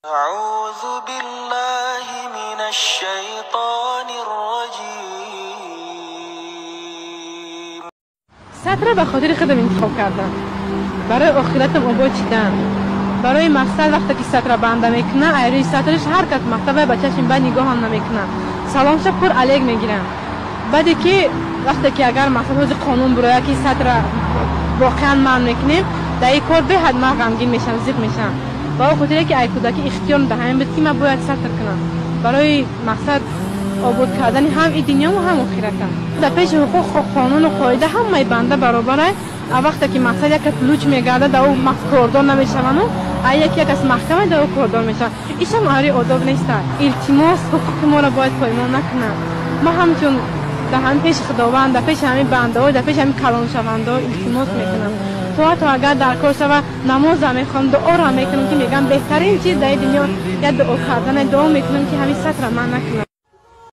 أعوذ بالله من الشیطان الرجیم. سطر به خاطر خودم انتخاب کردم، برای آخرتم آباد چیدن، برای مقصد وقتی که سطر بنده میکنه ایروی سطرش هر کس مکتبه بچه‌شون به نگاه هم نمیکنه، سلام شکر علیک میگیرن. بعدی که وقتی که اگر مثلا روز قانون برای که سطر واقعا من میکنیم در این کار به حد من غمگین میشم، زیق میشم. با خاطر که ای کودکی اختیار دهیم بود که من باید سطر کنم برای مقصد آباد کردن هم این دنیا و هم آخرتم. در پیش حقوق قانون و قاعده همه بنده برابره. وقتی که مقصد یک پلوچ میگرده در اون کاردار نمیشون و یکی از محکمه در اون کاردار میشن، ایش هم آری آداب نیست. التماس حقوق ما را باید پایمال نکنه. ما همچون در هم پیش خداوند، در پیش همین بنده ها، در پیش همین کلان شونده ها التماس میکنم تو اگر در کار شوه نماز میخوام، دعا را میکنم که میگم بهترین چیز در دنیا یا دعا کردن، دعا میکنم که همین سطر من نکنم.